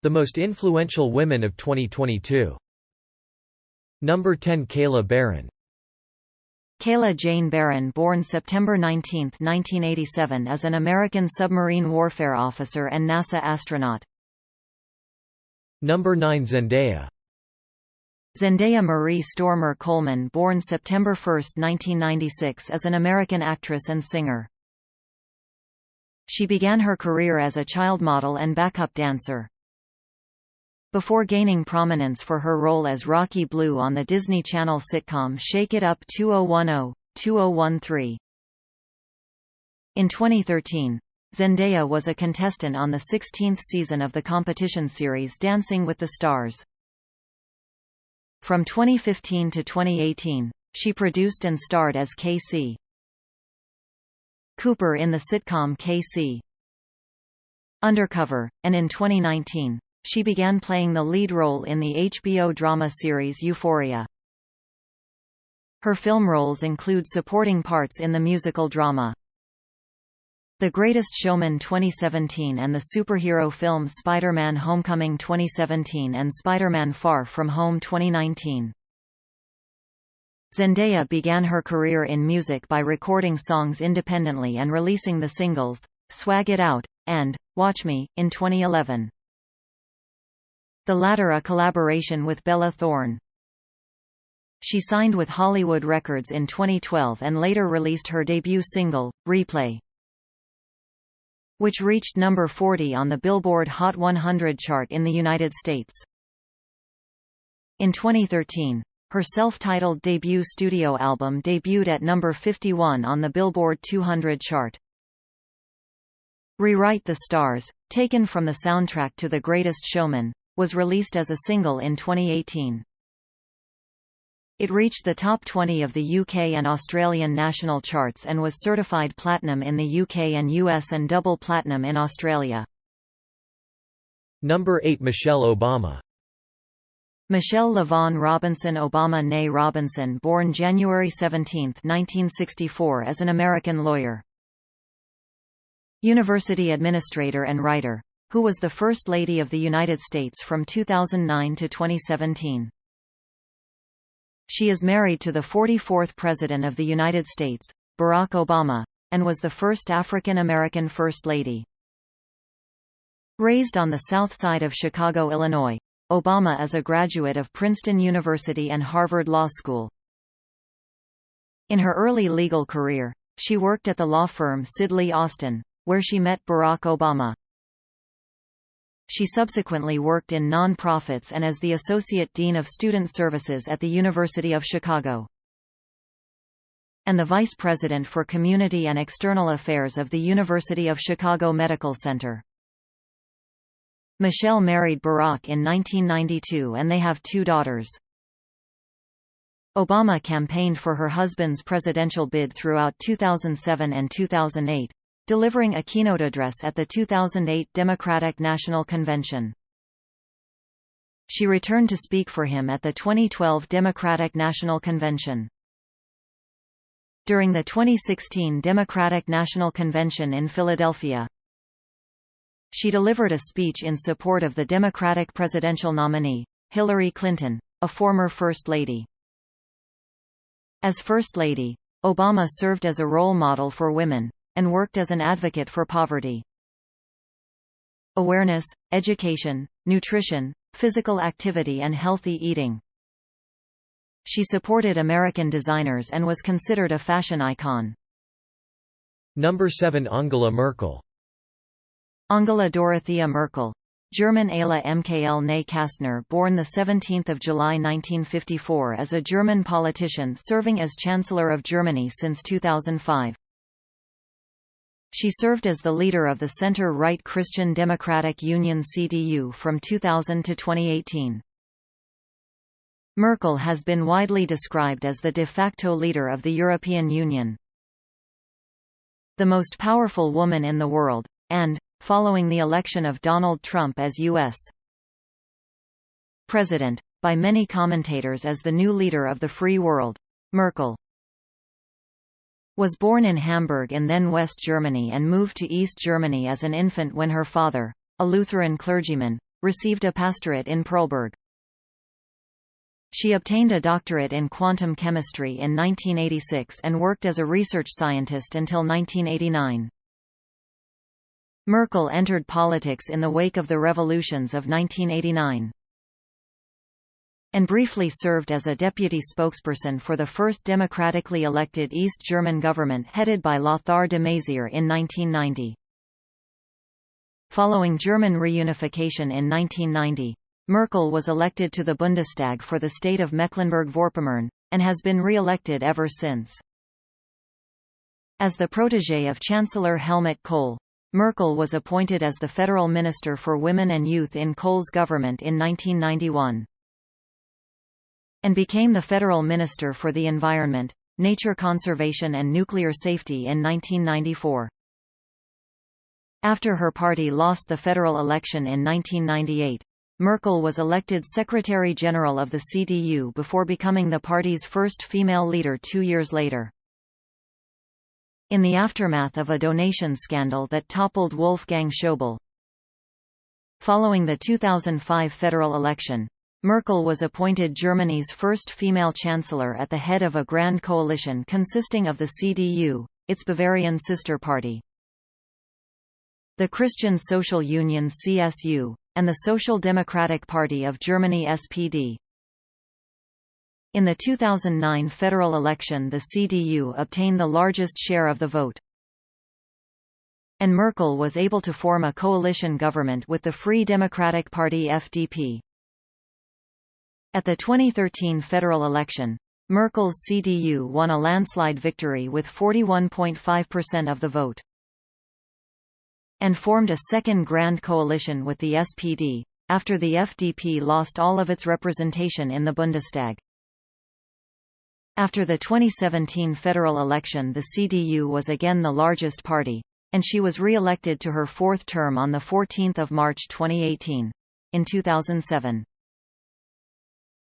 The most influential women of 2022. Number 10, Kayla Barron. Kayla Jane Barron, born September 19, 1987, is an American submarine warfare officer and NASA astronaut. Number 9, Zendaya. Zendaya Marie Stormer Coleman, born September 1, 1996, is an American actress and singer. She began her career as a child model and backup dancer, before gaining prominence for her role as Rocky Blue on the Disney Channel sitcom Shake It Up 2010-2013. In 2013, Zendaya was a contestant on the 16th season of the competition series Dancing with the Stars. From 2015 to 2018, she produced and starred as K.C. Cooper in the sitcom K.C. Undercover, and in 2019, she began playing the lead role in the HBO drama series Euphoria. Her film roles include supporting parts in the musical drama The Greatest Showman 2017 and the superhero films Spider-Man Homecoming 2017 and Spider-Man Far From Home 2019. Zendaya began her career in music by recording songs independently and releasing the singles Swag It Out and Watch Me in 2011. The latter a collaboration with Bella Thorne. She signed with Hollywood Records in 2012 and later released her debut single, Replay, which reached number 40 on the Billboard Hot 100 chart in the United States. In 2013, her self-titled debut studio album debuted at number 51 on the Billboard 200 chart. Rewrite the Stars, taken from the soundtrack to The Greatest Showman, was released as a single in 2018. It reached the top 20 of the UK and Australian national charts and was certified platinum in the UK and US and double platinum in Australia. Number 8, Michelle Obama. Michelle LaVaughn Robinson Obama née Robinson, born January 17, 1964, is an American lawyer, university administrator and writer, who was the First Lady of the United States from 2009 to 2017. She is married to the 44th President of the United States, Barack Obama, and was the first African American First Lady. Raised on the South Side of Chicago, Illinois, Obama is a graduate of Princeton University and Harvard Law School. In her early legal career, she worked at the law firm Sidley Austin, where she met Barack Obama. She subsequently worked in non-profits and as the Associate Dean of Student Services at the University of Chicago, and the Vice President for Community and External Affairs of the University of Chicago Medical Center. Michelle married Barack in 1992 and they have 2 daughters. Obama campaigned for her husband's presidential bid throughout 2007 and 2008. Delivering a keynote address at the 2008 Democratic National Convention. She returned to speak for him at the 2012 Democratic National Convention. During the 2016 Democratic National Convention in Philadelphia, she delivered a speech in support of the Democratic presidential nominee, Hillary Clinton, a former First Lady. As First Lady, Obama served as a role model for women, and worked as an advocate for poverty awareness, education, nutrition, physical activity and healthy eating. She supported American designers and was considered a fashion icon. Number 7, Angela Merkel. Angela Dorothea Merkel, German Ayla Mkl née Kastner, born 17 July 1954, is a German politician serving as Chancellor of Germany since 2005. She served as the leader of the center-right Christian Democratic Union (CDU) from 2000 to 2018. Merkel has been widely described as the de facto leader of the European Union, the most powerful woman in the world, and, following the election of Donald Trump as U.S. President, by many commentators as the new leader of the free world. Merkel was born in Hamburg in then West Germany and moved to East Germany as an infant when her father, a Lutheran clergyman, received a pastorate in Perleberg. She obtained a doctorate in quantum chemistry in 1986 and worked as a research scientist until 1989. Merkel entered politics in the wake of the revolutions of 1989. And briefly served as a deputy spokesperson for the first democratically elected East German government headed by Lothar de Maizière in 1990. Following German reunification in 1990, Merkel was elected to the Bundestag for the state of Mecklenburg-Vorpommern, and has been re-elected ever since. As the protégé of Chancellor Helmut Kohl, Merkel was appointed as the Federal Minister for Women and Youth in Kohl's government in 1991. And became the Federal Minister for the Environment, Nature Conservation and Nuclear Safety in 1994. After her party lost the federal election in 1998, Merkel was elected Secretary-General of the CDU before becoming the party's first female leader 2 years later. In the aftermath of a donation scandal that toppled Wolfgang Schäuble. Following the 2005 federal election, Merkel was appointed Germany's first female chancellor at the head of a grand coalition consisting of the CDU, its Bavarian sister party, the Christian Social Union (CSU), and the Social Democratic Party of Germany (SPD). In the 2009 federal election, the CDU obtained the largest share of the vote. And Merkel was able to form a coalition government with the Free Democratic Party (FDP). At the 2013 federal election, Merkel's CDU won a landslide victory with 41.5% of the vote, and formed a second grand coalition with the SPD, after the FDP lost all of its representation in the Bundestag. After the 2017 federal election, the CDU was again the largest party, and she was re-elected to her fourth term on 14 March 2018. In 2007,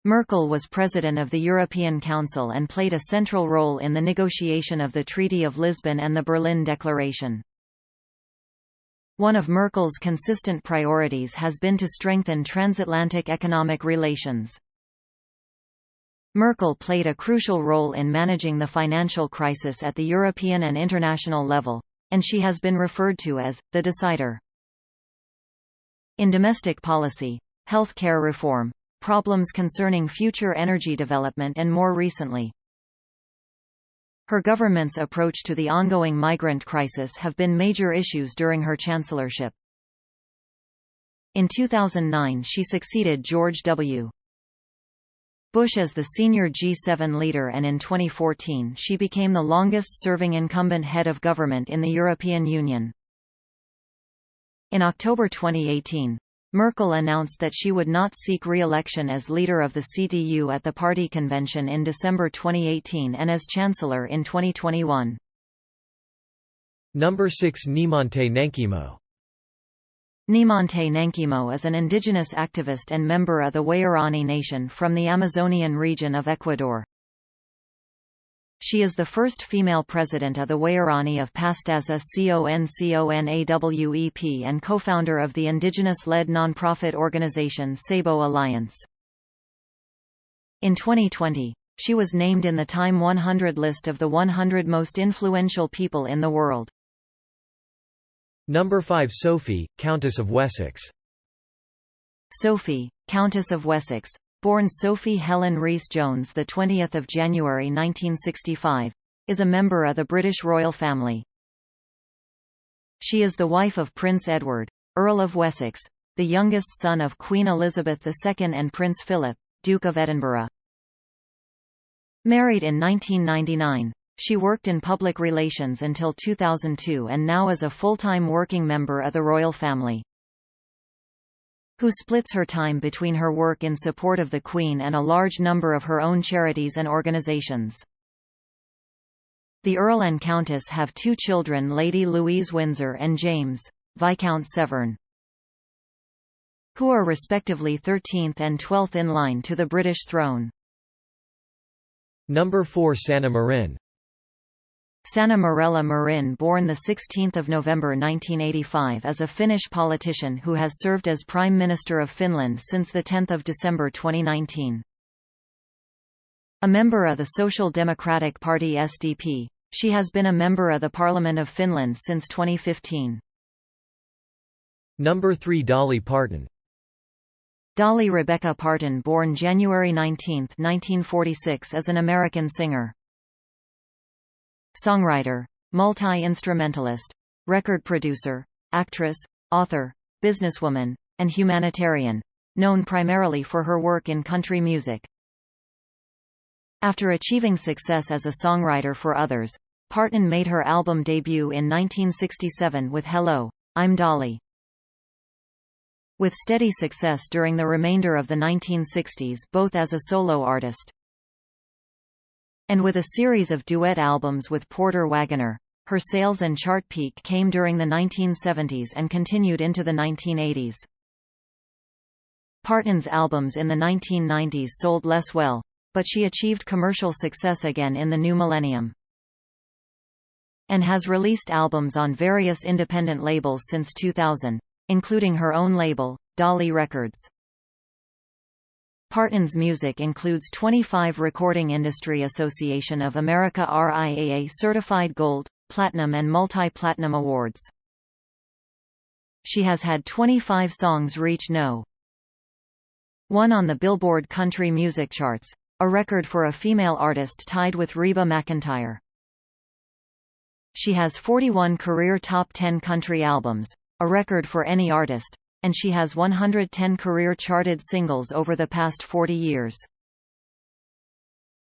Merkel was President of the European Council and played a central role in the negotiation of the Treaty of Lisbon and the Berlin Declaration. One of Merkel's consistent priorities has been to strengthen transatlantic economic relations. Merkel played a crucial role in managing the financial crisis at the European and international level, and she has been referred to as the decider. In domestic policy, health care reform, problems concerning future energy development, and more recently, her government's approach to the ongoing migrant crisis have been major issues during her chancellorship. In 2009, she succeeded George W. Bush as the senior G7 leader, and in 2014 she became the longest-serving incumbent head of government in the European Union. In October 2018, Merkel announced that she would not seek re-election as leader of the CDU at the party convention in December 2018 and as chancellor in 2021. Number 6. Nimonte Nankimo. Nimonte Nankimo is an indigenous activist and member of the Waorani nation from the Amazonian region of Ecuador. She is the first female president of the Waorani of Pastaza Conconawep and co-founder of the indigenous-led nonprofit organization Sabo Alliance. In 2020, she was named in the Time 100 list of the 100 most influential people in the world. Number 5. Sophie, Countess of Wessex. Sophie, Countess of Wessex, born Sophie Helen Rhys-Jones, the 20th of January 1965, is a member of the British royal family. She is the wife of Prince Edward, Earl of Wessex, the youngest son of Queen Elizabeth II and Prince Philip, Duke of Edinburgh. Married in 1999, she worked in public relations until 2002 and now is a full-time working member of the royal family, who splits her time between her work in support of the Queen and a large number of her own charities and organisations. The Earl and Countess have two children, Lady Louise Windsor and James, Viscount Severn, who are respectively 13th and 12th in line to the British throne. Number 4. Sanna Marin. Sanna Marella Marin, born 16 November 1985, is a Finnish politician who has served as Prime Minister of Finland since 10 December 2019. A member of the Social Democratic Party SDP, she has been a member of the Parliament of Finland since 2015. Number 3. Dolly Parton. Dolly Rebecca Parton, born January 19, 1946, is an American singer, songwriter, multi-instrumentalist, record producer, actress, author, businesswoman, and humanitarian, known primarily for her work in country music. After achieving success as a songwriter for others, Parton made her album debut in 1967 with Hello, I'm Dolly. With steady success during the remainder of the 1960s, both as a solo artist and with a series of duet albums with Porter Wagoner, her sales and chart peak came during the 1970s and continued into the 1980s. Parton's albums in the 1990s sold less well, but she achieved commercial success again in the new millennium, and has released albums on various independent labels since 2000, including her own label, Dolly Records. Parton's music includes 25 Recording Industry Association of America RIAA certified gold, platinum and multi-platinum awards. She has had 25 songs reach No. 1 on the Billboard Country Music charts, a record for a female artist tied with Reba McEntire. She has 41 career top 10 country albums, a record for any artist, and she has 110 career charted singles over the past 40 years.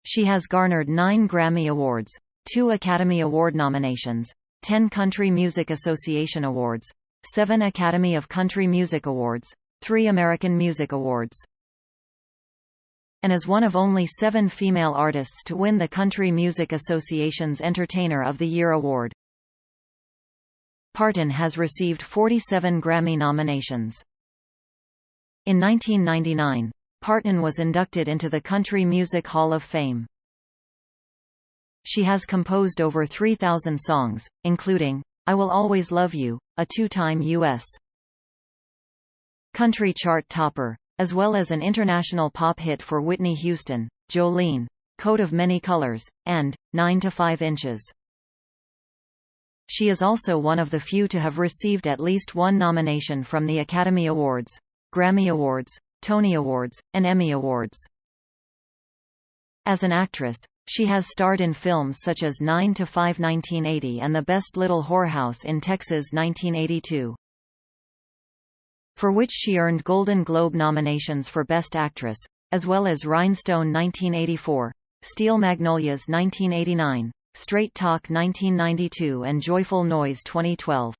She has garnered 9 Grammy Awards, 2 Academy Award nominations, 10 Country Music Association Awards, 7 Academy of Country Music Awards, 3 American Music Awards, and is one of only 7 female artists to win the Country Music Association's Entertainer of the Year award. Parton has received 47 Grammy nominations. In 1999, Parton was inducted into the Country Music Hall of Fame. She has composed over 3,000 songs, including I Will Always Love You, a 2-time U.S. country chart topper, as well as an international pop hit for Whitney Houston, Jolene, Coat of Many Colors, and 9 to 5 Inches. She is also one of the few to have received at least one nomination from the Academy Awards, Grammy Awards, Tony Awards, and Emmy Awards. As an actress, she has starred in films such as 9 to 5 1980 and The Best Little Whorehouse in Texas 1982, for which she earned Golden Globe nominations for Best Actress, as well as Rhinestone 1984, Steel Magnolias 1989, Straight Talk 1992 and Joyful Noise 2012.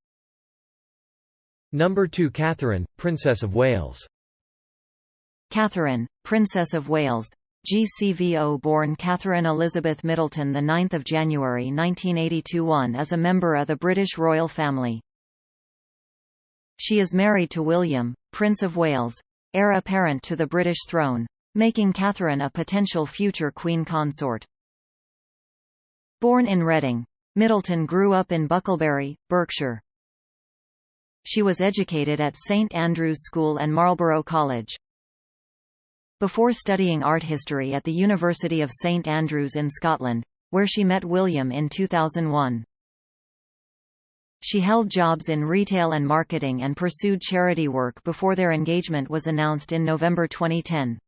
Number 2. Catherine, Princess of Wales. Catherine, Princess of Wales, GCVO, born Catherine Elizabeth Middleton 9 January 1982, is a member of the British royal family. She is married to William, Prince of Wales, heir apparent to the British throne, making Catherine a potential future queen consort. Born in Reading, Middleton grew up in Bucklebury, Berkshire. She was educated at St Andrew's School and Marlborough College, before studying art history at the University of St Andrews in Scotland, where she met William in 2001. She held jobs in retail and marketing and pursued charity work before their engagement was announced in November 2010.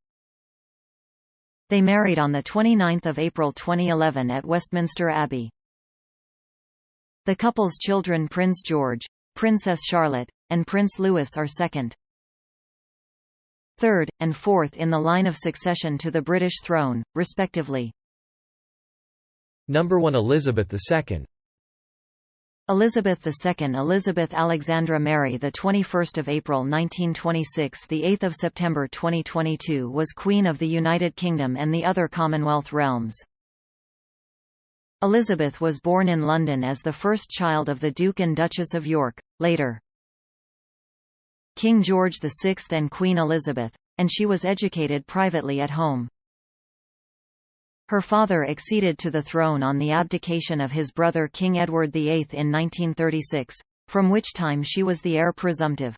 They married on 29 April 2011 at Westminster Abbey. The couple's children Prince George, Princess Charlotte, and Prince Louis are second, third, and fourth in the line of succession to the British throne, respectively. Number 1. Elizabeth II. Elizabeth II Elizabeth Alexandra Mary, the 21st of April 1926, the 8th of September 2022, was Queen of the United Kingdom and the other Commonwealth realms. Elizabeth was born in London as the first child of the Duke and Duchess of York, later King George VI and Queen Elizabeth, and she was educated privately at home. Her father acceded to the throne on the abdication of his brother King Edward VIII in 1936, from which time she was the heir presumptive.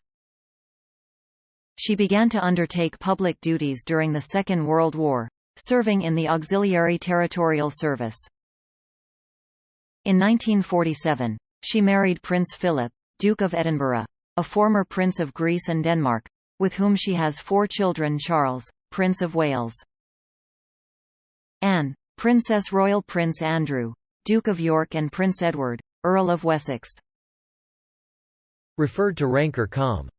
She began to undertake public duties during the Second World War, serving in the Auxiliary Territorial Service. In 1947, she married Prince Philip, Duke of Edinburgh, a former Prince of Greece and Denmark, with whom she has 4 children: Charles, Prince of Wales; Anne, Princess Royal; Prince Andrew, Duke of York; and Prince Edward, Earl of Wessex. Referred to rank or com.